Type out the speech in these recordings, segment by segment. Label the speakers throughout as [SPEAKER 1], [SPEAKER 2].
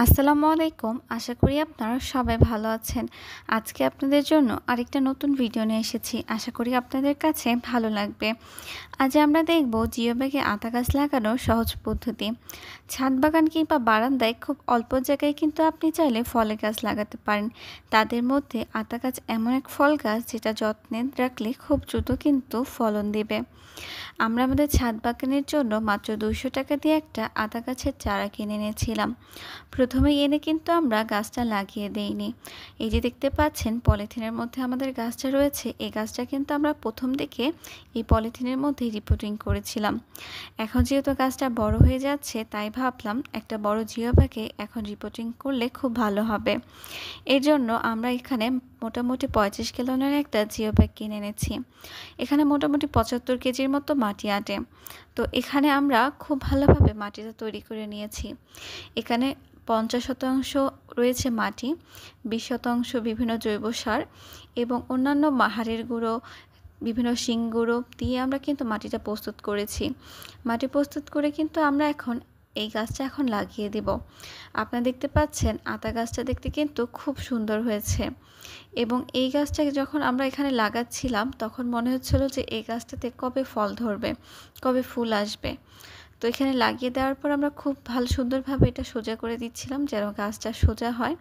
[SPEAKER 1] আসসালামু আলাইকুম। আশা করি আপনারা সবাই ভালো আছেন। আজকে আপনাদের জন্য আরেকটা নতুন ভিডিও নিয়ে এসেছি। আশা করি আপনাদের কাছে ভালো লাগবে। আজ আমরা দেখব জিও ব্যাগে আতা গাছ লাগানোর সহজ পদ্ধতি। ছাদ বাগান কিংবা বারান্দায় খুব অল্প জায়গায় কিন্তু আপনি চাইলে ফলের গাছ লাগাতে পারেন। তাদের মধ্যে আতা গাছ এমন এক ফল গাছ যেটা যত্নে রাখলে খুব দ্রুত কিন্তু ফলন দেবে। আমরা আমাদের ছাদ বাগানের জন্য মাত্র 200 টাকা দিয়ে একটা আতা গাছের চারা কিনে এনেছিলাম। প্রথমে এনে কিন্তু আমরা গাছটা লাগিয়ে দেইনি। এই যে দেখতে পাচ্ছেন পলিথিনের মধ্যে আমাদের গাছটা রয়েছে, এই গাছটা কিন্তু আমরা প্রথম দিকে এই পলিথিনের মধ্যে রিপোর্টিং করেছিলাম। এখন যেহেতু গাছটা বড় হয়ে যাচ্ছে, তাই ভাবলাম একটা বড় জিও ব্যাগে এখন রিপোর্টিং করলে খুব ভালো হবে। এর জন্য আমরা এখানে মোটামুটি 35 গ্যালনের একটা জিও ব্যাগ কিনে এনেছি। এখানে মোটামুটি 75 কেজির মতো মাটি আটে। তো এখানে আমরা খুব ভালোভাবে মাটিটা তৈরি করে নিয়েছি। এখানে 50% রয়েছে মাটি, 20% বিভিন্ন জৈব সার এবং অন্যান্য হাড়ের গুঁড়ো, বিভিন্ন শিং গুঁড়ো দিয়ে আমরা কিন্তু মাটিটা প্রস্তুত করেছি। মাটি প্রস্তুত করে কিন্তু আমরা এখন এই গাছটা এখন লাগিয়ে দেব। আপনারা দেখতে পাচ্ছেন আতা গাছটা দেখতে কিন্তু খুব সুন্দর হয়েছে এবং এই গাছটাকে যখন আমরা এখানে লাগাচ্ছিলাম তখন মনে হচ্ছিল যে এই গাছটাতে কবে ফল ধরবে, কবে ফুল আসবে। তো এখানে লাগিয়ে দেওয়ার পর আমরা খুব ভালো সুন্দরভাবে এটা সোজা করে দিচ্ছিলাম যেন গাছটা সোজা হয়।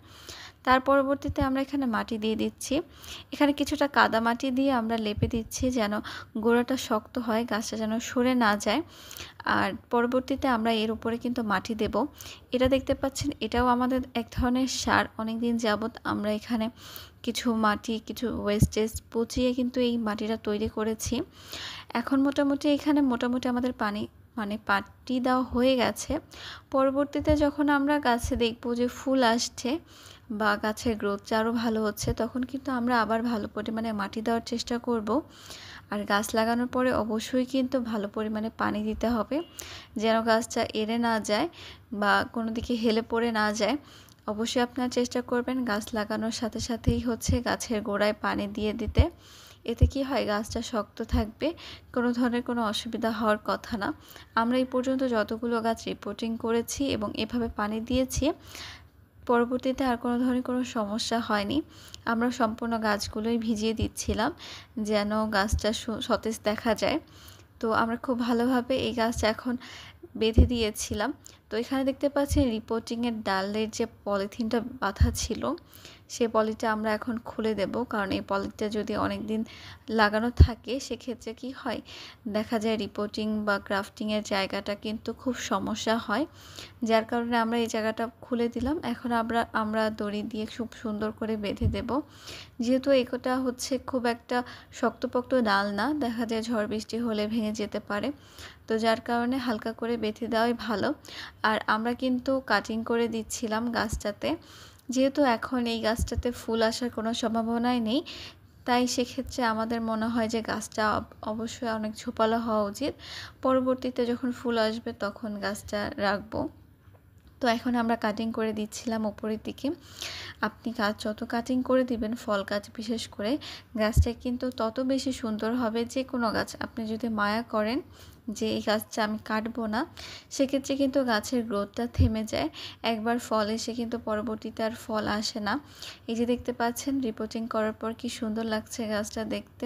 [SPEAKER 1] তার পরবর্তীতে আমরা এখানে মাটি দিয়ে দিচ্ছি। এখানে কিছুটা কাদা মাটি দিয়ে আমরা লেপে দিচ্ছি যেন গোড়াটা শক্ত হয়, গাছটা যেন সরে না যায়। আর পরবর্তীতে আমরা এর উপরে কিন্তু মাটি দেব। এটা দেখতে পাচ্ছেন, এটাও আমাদের এক ধরনের সার। অনেক দিন যাবত আমরা এখানে কিছু মাটি, কিছু ওয়েস্টেজ পচিয়ে কিন্তু এই মাটিটা তৈরি করেছি। এখন মোটামুটি এখানে আমাদের পাটি দেওয়া হয়ে গেছে। পরবর্তীতে যখন আমরা গাছে দেখব যে ফুল আসছে বা গাছের গ্রোথ আরও ভালো হচ্ছে, তখন কিন্তু আমরা আবার ভালো পরিমাণে মাটি দেওয়ার চেষ্টা করব। আর গাছ লাগানোর পরে অবশ্যই কিন্তু ভালো পরিমাণে পানি দিতে হবে যেন গাছটা এড়ে না যায় বা কোনো দিকে হেলে পড়ে না যায়। অবশ্যই আপনারা চেষ্টা করবেন গাছ লাগানোর সাথে সাথেই গাছের গোড়ায় পানি দিয়ে দিতে। এতে কি হয়, গাছটা শক্ত থাকবে, কোনো ধরনের কোনো অসুবিধা হওয়ার কথা না। আমরা এই পর্যন্ত যতগুলো গাছ রিপোর্টিং করেছি এবং এভাবে পানি দিয়েছি, পরবর্তীতে আর কোনো ধরনের কোনো সমস্যা হয়নি। আমরা সম্পূর্ণ গাছগুলোই ভিজিয়ে দিচ্ছিলাম যেন গাছটা সতেজ দেখা যায়। তো আমরা খুব ভালোভাবে এই গাছটা এখন বেঁধে দিয়েছিলাম। তো এখানে দেখতে পাচ্ছেন রিপোর্টিংয়ের ডালের যে পলিথিনটা বাঁধা ছিল, সেই পলিটা আমরা এখন খুলে দেব, কারণ এই পলিটা যদি অনেক দিন লাগানো থাকে সেক্ষেত্রে কি হয়, দেখা যায় রিপোর্টিং বা গ্রাফটিংয়ের জায়গাটা কিন্তু খুব সমস্যা হয়। যার কারণে আমরা এই জায়গাটা খুলে দিলাম। এখন আমরা দড়ি দিয়ে খুব সুন্দর করে বেঁধে দেব। যেহেতু এটা খুব একটা শক্তপোক্ত ডাল না, দেখা যায় ঝড় বৃষ্টি হলে ভেঙে যেতে পারে। তো যার কারণে হালকা করে বেঁধে দেওয়াই ভালো। আর আমরা কিন্তু কাটিং করে দিচ্ছিলাম গাছটাতে। যেহেতু এখন এই গাছটাতে ফুল আসার কোনো সম্ভাবনাই নেই, তাই সেক্ষেত্রে আমাদের মনে হয় যে গাছটা অবশ্যই অনেক ঝোপালো হওয়া উচিত। পরবর্তীতে যখন ফুল আসবে তখন গাছটা রাখবো। তো এখন আমরা কাটিং করে দিচ্ছিলাম উপরের দিকে। আপনি গাছ যত কাটিং করে দিবেন, ফল গাছ বিশেষ করে, গাছটা কিন্তু তত বেশি সুন্দর হবে। যে কোনো গাছ আপনি যদি মায়া করেন যে এই গাছটা আমি কাটবো না, সেক্ষেত্রে কিন্তু গাছের গ্রোথটা থেমে যায়। একবার ফল এসে কিন্তু পরবর্তীতে আর ফল আসে না। এই যে দেখতে পাচ্ছেন রিপোর্টিং করার পর কি সুন্দর লাগছে গাছটা দেখতে।